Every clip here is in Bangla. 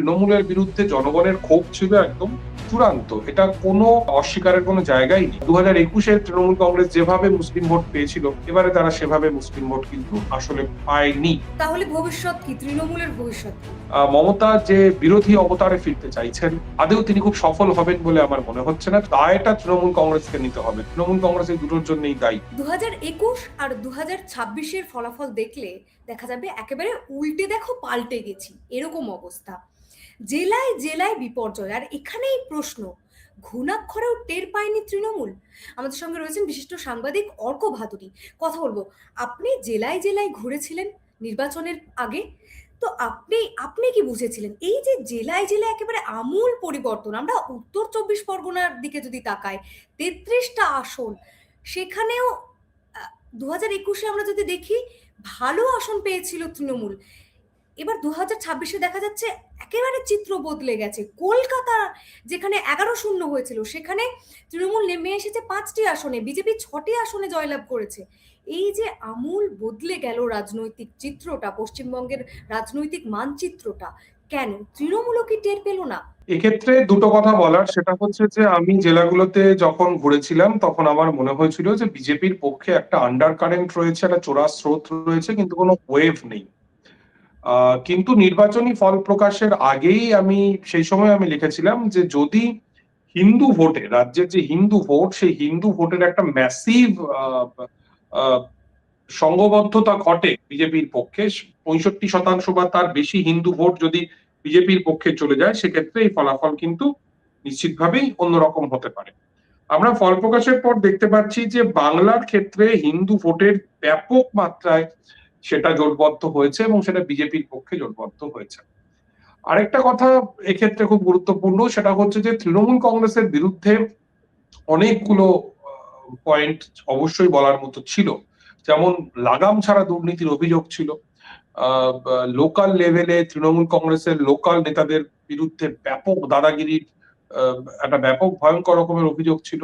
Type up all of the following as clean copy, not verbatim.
তৃণমূলের বিরুদ্ধে জনগণের ক্ষোভ ছিল একদম চূড়ান্ত। এটা কোনো অস্বীকারের কোনো জায়গাই নেই। 2021-এ তৃণমূল কংগ্রেস যেভাবে মুসলিম ভোট পেয়েছিল, এবারে তারা সেভাবে মুসলিম ভোট কিন্তু আসলে পায়নি। তাহলে ভবিষ্যৎ কি, তৃণমূলের ভবিষ্যৎ কি? মমতা যে বিরোধী অবতারে ফিরতে চাইছেন, আদৌ তিনি খুব সফল হবেন বলে আমার মনে হচ্ছে না। দায়টা তৃণমূল কংগ্রেসকে নিতে হবে। তৃণমূল কংগ্রেস এই দুটোর জন্যই দায়ী। 2021 আর 2026-এর ফলাফল দেখলে দেখা যাবে একেবারে উল্টে দেখো পাল্টে গেছি, এরকম অবস্থা। জেলায় জেলায় বিপর্যয়। আর এখানেই প্রশ্ন, ঘুণাক্ষরেও টের পায়নি তৃণমূল? আমাদের সঙ্গে রয়েছেন বিশিষ্ট সাংবাদিক অর্ক ভাদুরী। কথা বলবো। আপনি জেলায় জেলায় ঘুরেছিলেন নির্বাচনের আগে, তো আপনি আপনি কি বুঝেছিলেন এই যে জেলায় জেলায় একেবারে আমূল পরিবর্তন? আমরা উত্তর 24 পরগনার দিকে যদি তাকাই, 33টা আসন, সেখানেও 2021-এ আমরা যদি দেখি ভালো আসন পেয়েছিল তৃণমূল। এবার 2026-এ দেখা যাচ্ছে একেবারে চিত্র বদলে গেছে। কলকাতা যেখানে 11-0 হয়েছিল, সেখানে তৃণমূল নেমে এসেছে 5টি আসনে, বিজেপি 6টি আসনে জয়লাভ করেছে। এই যে আমূল বদলে গেল রাজনৈতিক চিত্রটা, পশ্চিমবঙ্গের রাজনৈতিক মানচিত্রটা, কেন তৃণমূলও কি টের পেল না? এক্ষেত্রে দুটো কথা বলার, সেটা হচ্ছে যে আমি জেলাগুলোতে যখন ঘুরেছিলাম তখন আমার মনে হয়েছিল যে বিজেপির পক্ষে একটা আন্ডার কারেন্ট রয়েছে, একটা চোরা স্রোত রয়েছে, কিন্তু কোনো ওয়েভ নেই। কিন্তু নির্বাচনী ফল প্রকাশের আগেই সেই সময় আমি লিখেছিলাম যে যদি হিন্দু ভোটে, রাজ্যের যে হিন্দু ভোট, সেই হিন্দু ভোটের একটা ম্যাসিভ সংঘবদ্ধতা ঘটে বিজেপির পক্ষে, 65% বা তার বেশি হিন্দু ভোট যদি বিজেপির পক্ষে চলে যায়, সেক্ষেত্রে এই ফলাফল কিন্তু নিশ্চিতভাবেই অন্যরকম হতে পারে। আমরা ফল প্রকাশের পর দেখতে পাচ্ছি যে বাংলার ক্ষেত্রে হিন্দু ভোটের ব্যাপক মাত্রায় সেটা জোটবদ্ধ হয়েছে এবং সেটা বিজেপির পক্ষে জোটবদ্ধ হয়েছে। আরেকটা কথা এক্ষেত্রে খুব গুরুত্বপূর্ণ, সেটা হচ্ছে যে তৃণমূল কংগ্রেসের বিরুদ্ধে অনেকগুলো পয়েন্ট অবশ্যই বলার মতো ছিল। যেমন লাগাম ছাড়া দুর্নীতির অভিযোগ ছিল, লোকাল লেভেলে তৃণমূল কংগ্রেসের লোকাল নেতাদের বিরুদ্ধে ব্যাপক দাদাগিরির একটা ব্যাপক ভয়ঙ্কর রকমের অভিযোগ ছিল।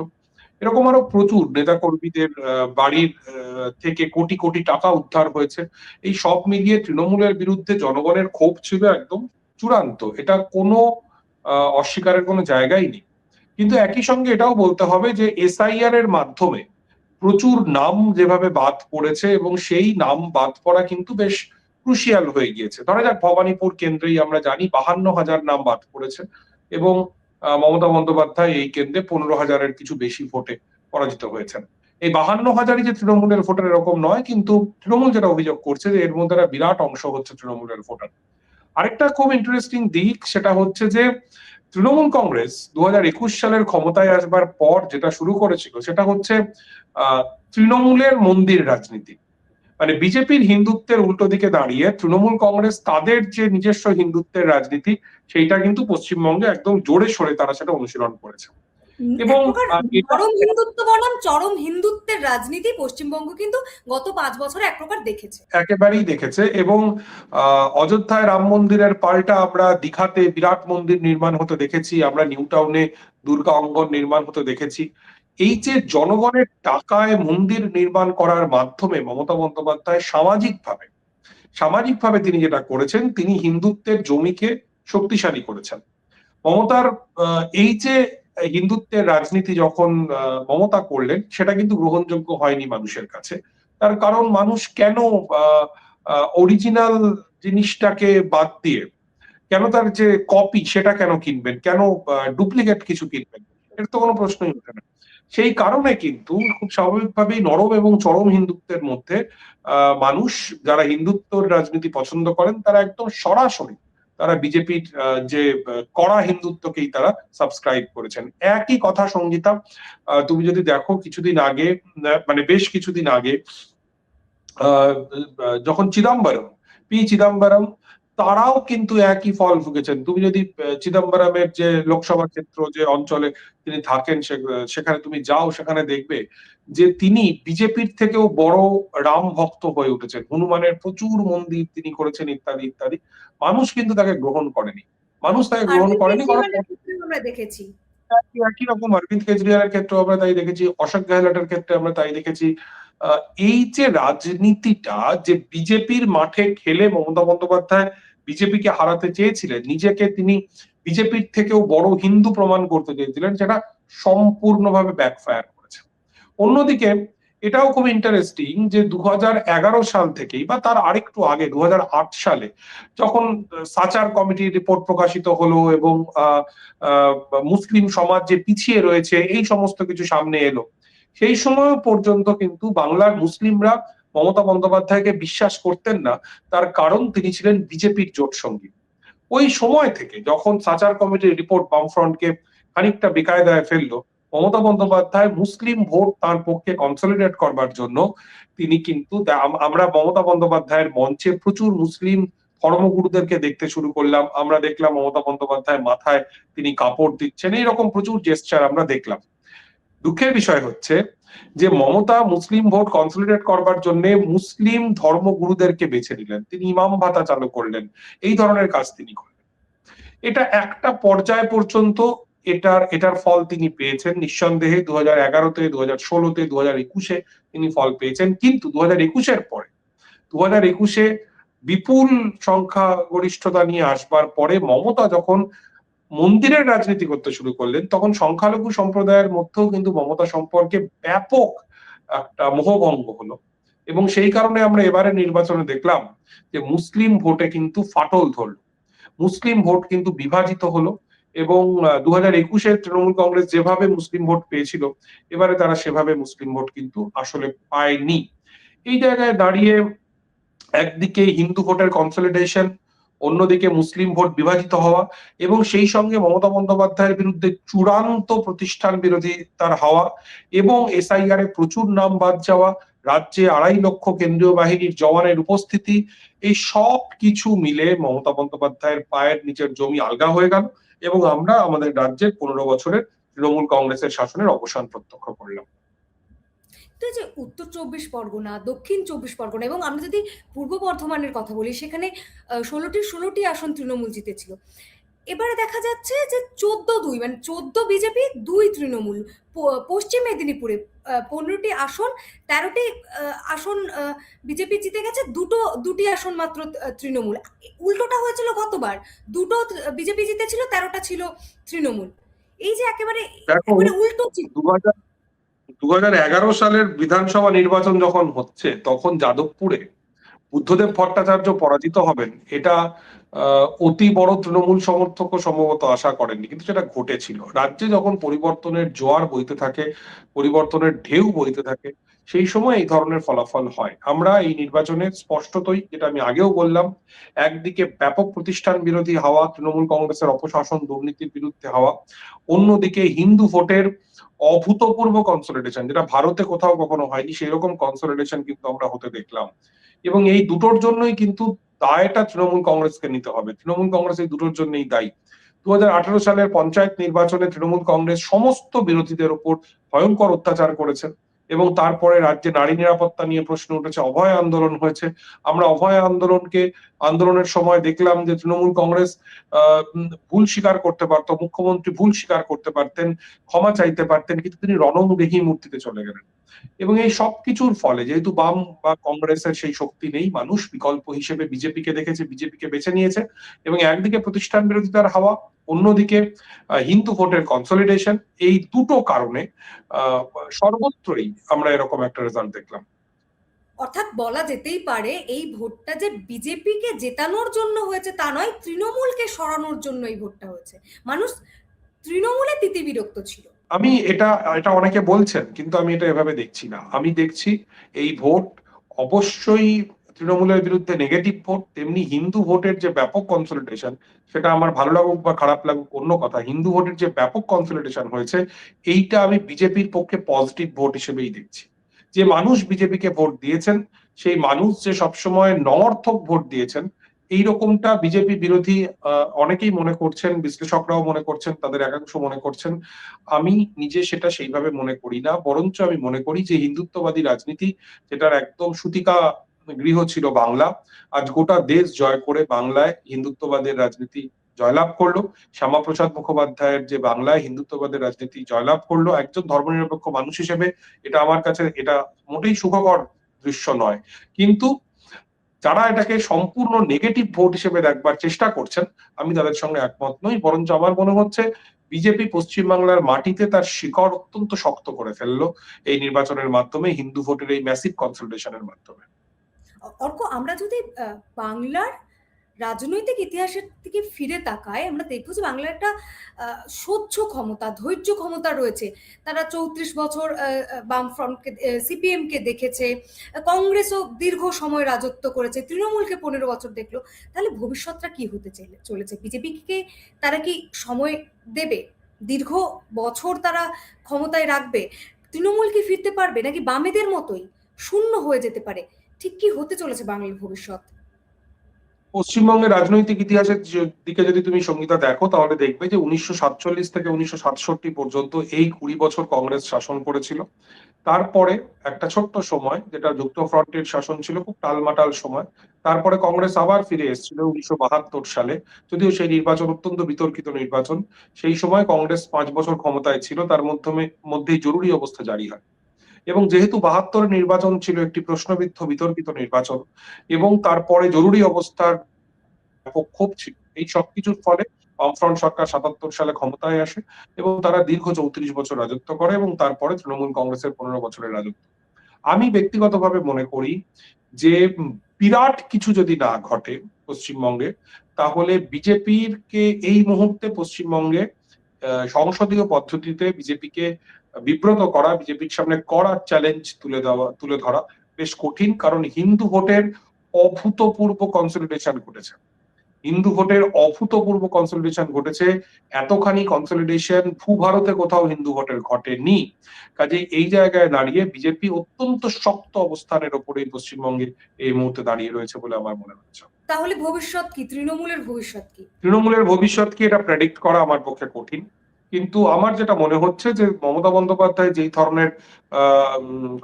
এরকম আরো প্রচুর নেতাকর্মীদের বাড়ির থেকে কোটি কোটি টাকা উদ্ধার হয়েছে। এই সব মিলিয়ে তৃণমূলের বিরুদ্ধে জনগণের ক্ষোভ ছিল একদম চূড়ান্ত। এটা কোনো অস্বীকারের কোনো জায়গাই নেই। কিন্তু একই সঙ্গে এটাও বলতে হবে যে এসআইআর এর মাধ্যমে প্রচুর নাম যেভাবে বাদ পড়েছে, এবং সেই নাম বাদ পড়া কিন্তু বেশ ক্রুশিয়াল হয়ে গিয়েছে। ধরা যাক ভবানীপুর কেন্দ্রেই আমরা জানি 52,000 নাম বাদ পড়েছে, এবং মমতা বন্দ্যোপাধ্যায় এই কেন্দ্রে 15,000-এর কিছু বেশি ভোটে পরাজিত হয়েছেন। এই 52,000-ই যে তৃণমূলের ভোটার এরকম নয়, কিন্তু তৃণমূল যেটা অভিযোগ করছে যে এর মধ্যে একটা বিরাট অংশ হচ্ছে তৃণমূলের ভোটার। আরেকটা খুব ইন্টারেস্টিং দিক, সেটা হচ্ছে যে তৃণমূল কংগ্রেস 2021 সালের ক্ষমতায় আসবার পর যেটা শুরু করেছিল, সেটা হচ্ছে তৃণমূলের মন্দির রাজনীতি। মানে বিজেপির হিন্দুত্বের উল্টো দিকে দাঁড়িয়ে তৃণমূল কংগ্রেস তাদের যে নিজস্ব হিন্দুত্বের রাজনীতি, সেইটা কিন্তু পশ্চিমবঙ্গে একদম জোরে সোরে তারা সেটা অনুশীলন করেছে। এবং চরম হিন্দুত্ব বনাম চরম হিন্দুত্বের রাজনীতি পশ্চিমবঙ্গ কিন্তু গত 5 বছরে এক প্রকার দেখেছে, একেবারেই দেখেছে। এবং অযোধ্যায় রাম মন্দিরের পাল্টা আমরা দীঘাতে বিরাট মন্দির নির্মাণ হতে দেখেছি, আমরা নিউ টাউনে দুর্গা অঙ্গন নির্মাণ হতে দেখেছি। এই যে জনগণের টাকায় মন্দির নির্মাণ করার মাধ্যমে মমতা বন্দ্যোপাধ্যায় সামাজিকভাবে তিনি যেটা করেছেন, তিনি হিন্দুত্বের জমিকে শক্তিশালী করেছেন। মমতার এই যে হিন্দুত্বের রাজনীতি যখন মমতা করলেন, সেটা কিন্তু গ্রহণযোগ্য হয়নি মানুষের কাছে। তার কারণ মানুষ কেন অরিজিনাল জিনিসটাকে বাদ দিয়ে কেন তার যে কপি সেটা কেন কিনবেন, কেন ডুপ্লিকেট কিছু কিনবেন, এর তো কোনো প্রশ্নই ওঠে না। সেই কারণে কিন্তু খুব স্বাভাবিকভাবেই নরম এবং চরম হিন্দুত্বের মধ্যে মানুষ যারা হিন্দুত্বর রাজনীতি পছন্দ করেন, তারা একদম সরাসরি তারা বিজেপির যে কড়া হিন্দুত্বকেই তারা সাবস্ক্রাইব করেছেন। একই কথা সঙ্গীতা, তুমি যদি দেখো কিছুদিন আগে, মানে বেশ কিছুদিন আগে যখন পি চিদম্বরম, তারাও কিন্তু একই ফল ভুগেছেন। তুমি যদি চিদম্বরমের যে লোকসভা ক্ষেত্র, যে অঞ্চলে তিনি থাকেন, সেখানে তুমি যাও, সেখানে দেখবে যে তিনি বিজেপির থেকেও বড় রাম ভক্ত হয়ে উঠেছেন। হনুমানের প্রচুর মন্দির তিনি করেছেন, ইত্যাদি ইত্যাদি। মানুষ কিন্তু তাকে গ্রহণ করেনি। আমরা দেখেছি। একই রকম অরবিন্দ কেজরিওয়ালের ক্ষেত্রে আমরা তাই দেখেছি, অশোক গেহলটের ক্ষেত্রে আমরা তাই দেখেছি। এই যে রাজনীতিটা যে বিজেপির মাঠে খেলে মমতা বন্দ্যোপাধ্যায় বিজেপিকে হারাতে চেয়েছিলেন, নিজেকে তিনি বিজেপির থেকেও বড় হিন্দু প্রমাণ করতে চেয়েছিলেন, যেটা সম্পূর্ণভাবে ব্যাকফায়ার করেছে। অন্যদিকে এটাও খুব ইন্টারেস্টিং যে 2011 সাল থেকেই বা তার আরেকটু আগে 2008 সালে যখন সাচার কমিটির রিপোর্ট প্রকাশিত হলো এবং মুসলিম সমাজ যে পিছিয়ে রয়েছে এই সমস্ত কিছু সামনে এলো, সেই সময় পর্যন্ত কিন্তু বাংলার মুসলিমরা মমতা বন্দ্যোপাধ্যায়কে বিশ্বাস করতেন না। তার কারণ তিনি ছিলেন বিজেপির জোট সঙ্গী। ওই সময় থেকে যখন সাচার কমিটির রিপোর্ট বামফ্রন্টকে খানিকটা বেকায়দায় ফেললো, মমতা বন্দ্যোপাধ্যায় মুসলিম ভোট তার পক্ষে কনসলিডেট করবার জন্য তিনি কিন্তু আমরা মমতা বন্দ্যোপাধ্যায়ের মঞ্চে প্রচুর মুসলিম ধর্মগুরুদেরকে দেখতে শুরু করলাম। আমরা দেখলাম মমতা বন্দ্যোপাধ্যায় মাথায় তিনি কাপড় দিচ্ছেন, এইরকম প্রচুর জেস্চার আমরা দেখলাম। দুঃখের বিষয় হচ্ছে যে মমতা মুসলিম ভোট কনসলিডেট করবার জন্য মুসলিম ধর্মগুরুদেরকে বেছে নিলেন, তিনি ইমাম ভাতা চালু করলেন, এই ধরনের কাজ তিনি করলেন। এটা একটা পর্যায় পর্যন্ত এটার ফল তিনি পেয়েছেন নিঃসন্দেহে। 2011-তে, 2016-তে, 2021-এ তিনি ফল পেয়েছেন। কিন্তু 2021-এর পরে 2021-এ বিপুল সংখ্যাগরিষ্ঠতা নিয়ে আসবার পরে মমতা যখন মন্দিরের রাজনীতি করতে শুরু করলেন, তখন সংখ্যালঘু সম্প্রদায়ের মধ্যেও কিন্তু মমতা সম্পর্কে ব্যাপক একটা মোহভঙ্গ হলো। এবং সেই কারণে আমরা এবারে নির্বাচনে দেখলাম যে মুসলিম ভোটে কিন্তু ফাটল ধরল, মুসলিম ভোট কিন্তু বিভাজিত হলো। এবং 2021-এ তৃণমূল কংগ্রেস যেভাবে মুসলিম ভোট পেয়েছিল, এবারে তারা সেভাবে মুসলিম ভোট কিন্তু আসলে পায়নি। এই জায়গায় দাঁড়িয়ে একদিকে হিন্দু ভোটের কনসলিডেশন, অন্যদিকে মুসলিম ভোট বিভাজিত হওয়া এবং সেই সঙ্গে মমতা বন্দ্যোপাধ্যায়ের বিরুদ্ধে চূড়ান্ত প্রতিষ্ঠান বিরোধী তার হওয়া এবং এসআইআর এ প্রচুর নাম বাদ যাওয়া, রাজ্যে 2.5 লক্ষ কেন্দ্রীয় বাহিনীর জওয়ানের উপস্থিতি, এই সব কিছু মিলে মমতা বন্দ্যোপাধ্যায়ের পায়ের নিচের জমি আলগা হয়ে গেল এবং আমরা আমাদের রাজ্যের 15 বছরের তৃণমূল কংগ্রেসের শাসনের অবসান প্রত্যক্ষ করলাম। তো যে উত্তর 24 পরগনা, দক্ষিণ 24 পরগনা এবং আমরা যদি পূর্ব বর্ধমানের কথা বলি, সেখানে 16টি আসন তৃণমূল জিতেছিল। এবারে দেখা যাচ্ছে যে 14-2, মানে 14 বিজেপি, 2 তৃণমূল। পশ্চিম মেদিনীপুরে 15টি আসন, 13টি আসন বিজেপি জিতে গেছে, দুটি আসন মাত্র তৃণমূল। উল্টোটা হয়েছিল গতবার, 2টো বিজেপি জিতেছিল, 13টা ছিল তৃণমূল। এই যে একেবারে উল্টো। 2011 সালের বিধানসভা নির্বাচন যখন হচ্ছে, তখন যাদবপুরে বুদ্ধদেব ভট্টাচার্য পরাজিত হবেন এটা অতি বড় তৃণমূল সমর্থকও সম্ভবত আশা করেননি, কিন্তু সেটা ঘটেছিল। রাজ্যে যখন পরিবর্তনের জোয়ার বইতে থাকে, পরিবর্তনের ঢেউ বইতে থাকে, সেই সময় এই ধরনের ফলাফল হয়। আমরা এই নির্বাচনে স্পষ্টতই, যেটা আমি আগেও বললাম, একদিকে ব্যাপক প্রতিষ্ঠান বিরোধী হাওয়া, তৃণমূল কংগ্রেসের অপশাসন দুর্নীতির বিরুদ্ধে হাওয়া, অন্যদিকে হিন্দু ভোটের অভূতপূর্ব কনসলিডেশন, যেটা ভারতে কোথাও কখনো হয়নি, সেই রকম কনসলিডেশন কিন্তু আমরা হতে দেখলাম। এবং এই দুটোর জন্যই কিন্তু দায়টা তৃণমূল কংগ্রেসকে নিতে হবে। তৃণমূল কংগ্রেস এই দুটোর জন্যই দায়ী। 2018 সালের পঞ্চায়েত নির্বাচনে তৃণমূল কংগ্রেস সমস্ত বিরোধীদের উপর ভয়ঙ্কর অত্যাচার করেছে এবং তারপরে রাজ্যে নারী নিরাপত্তা নিয়ে প্রশ্ন উঠেছে, অভয় আন্দোলন হয়েছে। আমরা অভয় আন্দোলনের সময় দেখলাম যে তৃণমূল কংগ্রেস ভুল স্বীকার করতে পারতো, মুখ্যমন্ত্রী ভুল স্বীকার করতে পারতেন, ক্ষমা চাইতে পারতেন, কিন্তু তিনি রণংদেহী মূর্তিতে চলে গেলেন। এবং এই সবকিছুর ফলে যেহেতু বাম বা কংগ্রেসের সেই শক্তি নেই, মানুষ বিকল্প হিসেবে বিজেপিকে দেখেছে, বিজেপিকে বেছে নিয়েছে। এবং একদিকে প্রতিষ্ঠান বিরোধিতার হাওয়া, অন্যদিকে হিন্দু ভোটের কনসলিডেশন, এই দুটো কারণে সর্বত্রই আমরা এরকম একটা রেজাল্ট দেখলাম। অর্থাৎ বলা যেতেই পারে এই ভোটটা যে বিজেপিকে জেতানোর জন্য হয়েছে তা নয়, তৃণমূলকে সরানোর জন্য এই ভোটটা হয়েছে। মানুষ তৃণমূলে তিতিবিরক্ত ছিল। আমি এটা অনেকে বলছেন, কিন্তু আমি এটা এভাবে দেখছি না। আমি দেখছি এই ভোট অবশ্যই তৃণমূলের বিরুদ্ধে নেগেটিভ ভোট, তেমনি হিন্দু ভোটের যে ব্যাপক কনসলিডেশন, সেটা আমার ভালো লাগুক বা খারাপ লাগুক অন্য কথা, হিন্দু ভোটের যে ব্যাপক কনসলিডেশন হয়েছে, এইটা আমি বিজেপির পক্ষে পজিটিভ ভোট হিসেবেই দেখছি। যে মানুষ বিজেপিকে ভোট দিয়েছেন, সেই মানুষ যে সবসময় নর্থক ভোট দিয়েছেন, এইরকমটা বিজেপি বিরোধী অনেকেই মনে করছেন, বিশ্লেষকরাও মনে করছেন, তাদের একাংশ মনে করছেন। আমি নিজে সেটা সেইভাবে মনে করি না, বরঞ্চ আমি মনে করি যে হিন্দুত্ববাদী রাজনীতি, যেটার একদম সূতিকা গৃহ ছিল বাংলা, আজ গোটা দেশ জয় করে বাংলায় হিন্দুত্ববাদের রাজনীতি জয়লাভ করলো। শ্যামাপ্রসাদ মুখোপাধ্যায়ের যে বাংলায় হিন্দুত্ববাদের রাজনীতি জয়লাভ করলো, একজন ধর্মনিরপেক্ষ মানুষ হিসেবে এটা আমার কাছে এটা মোটেই সুখকর দৃশ্য নয়। কিন্তু যারা এটাকে সম্পূর্ণ নেগেটিভ ভোট হিসেবে দেখবার চেষ্টা করছেন, আমি তাদের সঙ্গে একমত নই। বরঞ্চ আমার মনে হচ্ছে বিজেপি পশ্চিমবাংলার মাটিতে তার শিকড় অত্যন্ত শক্ত করে ফেললো এই নির্বাচনের মাধ্যমে, হিন্দু ভোটের এই ম্যাসিভ কনসলিডেশনের মাধ্যমে। অর্ক, আমরা যদি বাংলার রাজনৈতিক ইতিহাসের দিকে ফিরে তাকাই, আমরা দেখবো যে বাংলার একটা সহ্য ক্ষমতা, ধৈর্য ক্ষমতা রয়েছে। তারা 34 বছর বামফ্রন্টকে, সিপিএম কে দেখেছে, কংগ্রেসও দীর্ঘ সময় রাজত্ব করেছে, তৃণমূলকে 15 বছর দেখলো। তাহলে ভবিষ্যৎটা কি হতে চলেছে? বিজেপিকে তারা কি সময় দেবে? দীর্ঘ বছর তারা ক্ষমতায় রাখবে? তৃণমূল কি ফিরতে পারবে, নাকি বামেদের মতোই শূন্য হয়ে যেতে পারে? ঠিক কি হতে চলেছে বাংলার ভবিষ্যৎ? পশ্চিমবঙ্গের রাজনৈতিক ইতিহাসের দিকে যদি তুমি সঙ্গীতা দেখো, তাহলে দেখবে যে 1947 থেকে 1967 পর্যন্ত এই 20 বছর কংগ্রেস শাসন করেছিল। তারপরে একটা ছোট্ট সময়, যেটা যুক্তফ্রন্টের শাসন ছিল, খুব টালমাটাল সময়। তারপরে কংগ্রেস আবার ফিরে এসেছিল 1972 সালে, যদিও সেই নির্বাচন অত্যন্ত বিতর্কিত নির্বাচন। সেই সময় কংগ্রেস 5 বছর ক্ষমতায় ছিল, তার মধ্যেই জরুরি অবস্থা জারি হয়। এবং যেহেতু 72 নির্বাচন ছিল একটি প্রশ্নবিদ্ধ বিতর্কিত নির্বাচন, এবং তারপরে জরুরি অবস্থার ক্ষোভ ছিল, এই সবকিছুর ফলে বামফ্রন্ট সরকার 77 সালে ক্ষমতায় আসে এবং তারা দীর্ঘ 34 বছর রাজত্ব করে, এবং তারপরে তৃণমূল কংগ্রেসের 15 বছরের রাজত্ব। আমি ব্যক্তিগতভাবে মনে করি যে বিরাট কিছু যদি না ঘটে পশ্চিমবঙ্গে, তাহলে বিজেপির কে এই মুহূর্তে পশ্চিমবঙ্গে সংসদীয় পদ্ধতিতে বিজেপিকে বিব্রত করা, বিজেপির সামনে কড়া চ্যালেঞ্জ তুলে ধরা বেশ কঠিন। কারণ হিন্দু ভোটের অভূতপূর্ব কনসলিডেশন ঘটেছে, হিন্দু ভোটের অভূতপূর্ব কনসলিডেশন ঘটেছে। এতখানি কনসলিডেশন ভূভারতে কোথাও হিন্দু ভোটের ঘটেনি। কাজে এই জায়গায় দাঁড়িয়ে বিজেপি অত্যন্ত শক্ত অবস্থানের ওপরেই পশ্চিমবঙ্গে এই মুহূর্তে দাঁড়িয়ে রয়েছে বলে আমার মনে হচ্ছে। তাহলে ভবিষ্যৎ কি? তৃণমূলের ভবিষ্যৎ কি? তৃণমূলের ভবিষ্যৎ কি এটা প্রেডিক্ট করা আমার পক্ষে কঠিন, কিন্তু আমার যেটা মনে হচ্ছে যে মমতা বন্দ্যোপাধ্যায় যেই ধরনের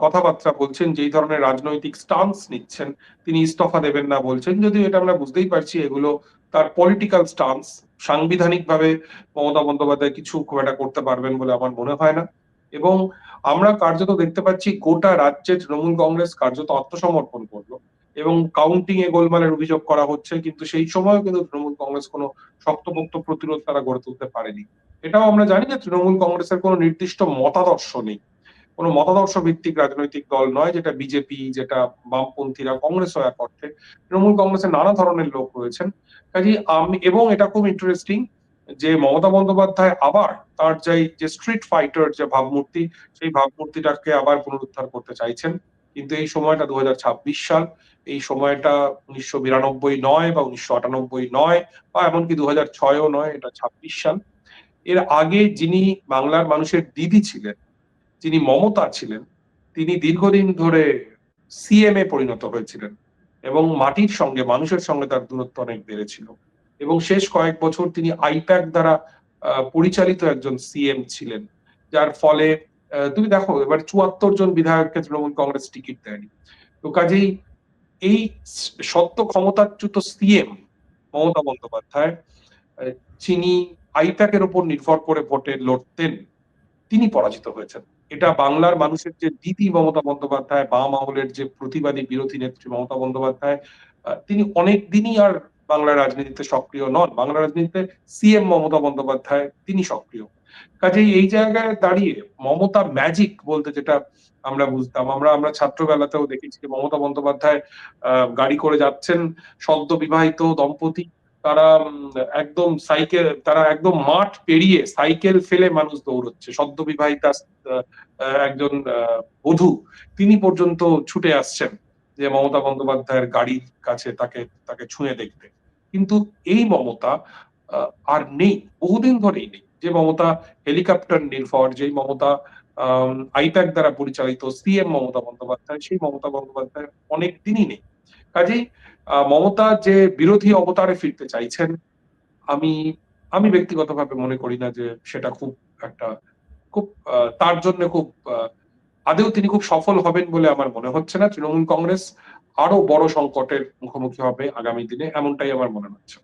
কথাবার্তা বলছেন, যেই ধরনের রাজনৈতিক স্টান্স নিচ্ছেন, তিনি ইস্তফা দেবেন না বলছেন, যদিও এটা আমরা বুঝতেই পারছি এগুলো তার পলিটিক্যাল স্টান্স। সাংবিধানিক ভাবে মমতা বন্দ্যোপাধ্যায় কিছু খুব একটা করতে পারবেন বলে আমার মনে হয় না। এবং আমরা কার্যত দেখতে পাচ্ছি গোটা রাজ্যে তৃণমূল কংগ্রেস কার্যত আত্মসমর্পণ করলো এবং কাউন্টিং এ গোলমালের অভিযোগ করা হচ্ছে, কিন্তু সেই সময়ও কিন্তু তৃণমূল কংগ্রেস কোনো শক্তপোক্ত প্রতিরোধ তারা গড়ে তুলতে পারেনি। এটাও আমরা জানি যে তৃণমূল কংগ্রেসের কোনো নির্দিষ্ট মতাদর্শ নেই, কোনো মতাদর্শ ভিত্তিক রাজনৈতিক দল নয়, যেটা বিজেপি, যেটা বামপন্থীরা, কংগ্রেসও এক অর্থে। তৃণমূল কংগ্রেসের নানা ধরনের লোক রয়েছেন। কাজে এবং এটা খুব ইন্টারেস্টিং যে মমতা বন্দ্যোপাধ্যায় আবার তার যে স্ট্রিট ফাইটার যে ভাবমূর্তি, সেই ভাবমূর্তিটাকে আবার পুনরুদ্ধার করতে চাইছেন। কিন্তু এই সময়টা 2026 সাল, এই সময়টা 1992 নয় বা 1998 নয় বা এমনকি 2006ও নয়, এটা 26 সাল। এর আগে যিনি বাংলার মানুষের দিদি ছিলেন, যিনি মমতা ছিলেন, তিনি দীর্ঘদিন ধরে সিএম এ পরিণত হয়েছিলেন এবং মাটির সঙ্গে, মানুষের সঙ্গে তার দূরত্ব অনেক বেড়েছিল। এবং শেষ কয়েক বছর তিনি আইপ্যাক দ্বারা পরিচালিত একজন সিএম ছিলেন, যার ফলে তুমি দেখো এবার 74 জন বিধায়ককে তৃণমূল কংগ্রেস টিকিট দেয়নি। তো কাজেই এই সদ্য ক্ষমতাচ্যুত সিএম মমতা বন্দ্যোপাধ্যায়, যিনি আইপ্যাকের উপর নির্ভর করে ভোটে লড়তেন, তিনি পরাজিত হয়েছেন। এটা বাংলার মানুষের যে দিদি মমতা বন্দ্যোপাধ্যায়, বাম আমলের যে প্রতিবাদী বিরোধী নেত্রী মমতা বন্দ্যোপাধ্যায়, তিনি অনেক দিনই আর বাংলার রাজনীতিতে সক্রিয় নন। বাংলার রাজনীতিতে সিএম মমতা বন্দ্যোপাধ্যায় তিনি সক্রিয়। কাজেই এই জায়গায় দাঁড়িয়ে মমতা ম্যাজিক বলতে যেটা আমরা বুঝতাম, আমরা ছাত্রবেলাতেও দেখেছি যে মমতা বন্দ্যোপাধ্যায় গাড়ি করে যাচ্ছেন, সদ্য বিবাহিত দম্পতি, তারা একদম মাঠ পেরিয়ে সাইকেল ফেলে মানুষ দৌড়চ্ছে, সদ্য বিবাহিতা একজন বধূ, তিনি পর্যন্ত ছুটে আসছেন যে মমতা বন্দ্যোপাধ্যায়ের গাড়ির কাছে তাকে ছুঁয়ে দেখতে। কিন্তু এই মমতা আর নেই, বহুদিন ধরেই নেই। যে মমতা হেলিকপ্টার নির্ভর, যেই মমতা আইপ্যাক দ্বারা পরিচালিত সিএম মমতা বন্দ্যোপাধ্যায়, সেই মমতা বন্দ্যোপাধ্যায় অনেক দিনই নেই। কাজেই মমতা যে বিরোধী অবতারে ফিরতে চাইছেন, আমি ব্যক্তিগতভাবে মনে করি না যে সেটা খুব তার জন্য খুব আদৌ তিনি খুব সফল হবেন বলে আমার মনে হচ্ছে না। তৃণমূল কংগ্রেস আরো বড় সংকটের মুখোমুখি হবে আগামী দিনে, এমনটাই আমার মনে হচ্ছে।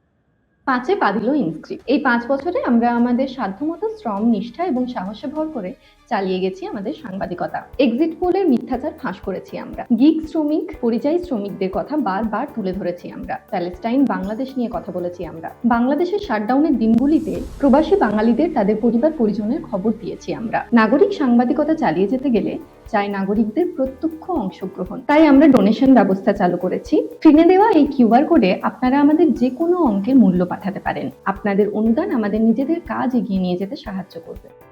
5-এ পা দিল ইনস্ক্রিপ্ট। এই 5 বছরে আমরা আমাদের সাধ্যমতো শ্রম, নিষ্ঠা এবং সাহসে ভর করে চালিয়ে গেছি আমাদের সাংবাদিকতা। এক্সিট পোলের মিথ্যাচার ফাঁস করেছি আমরা। গিগ শ্রমিক, পরিযায়ী শ্রমিকদের কথা বারবার তুলে ধরেছি আমরা। প্যালেস্টাইন, বাংলাদেশ নিয়ে কথা বলেছি আমরা। বাংলাদেশের শাটডাউনের দিনগুলিতে প্রবাসী বাঙালিদের তাদের পরিবার পরিজনের খবর দিয়েছি আমরা। নাগরিক সাংবাদিকতা চালিয়ে যেতে গেলে চাই নাগরিকদের প্রত্যক্ষ অংশগ্রহণ। তাই আমরা ডোনেশন ব্যবস্থা চালু করেছি। স্ক্রিনে দেওয়া এই কিউআর কোডে আপনারা আমাদের যে কোনো অঙ্কের মূল্য পাঠাতে পারেন। আপনাদের অনুদান আমাদের নিজেদের কাজ এগিয়ে নিয়ে যেতে সাহায্য করবে।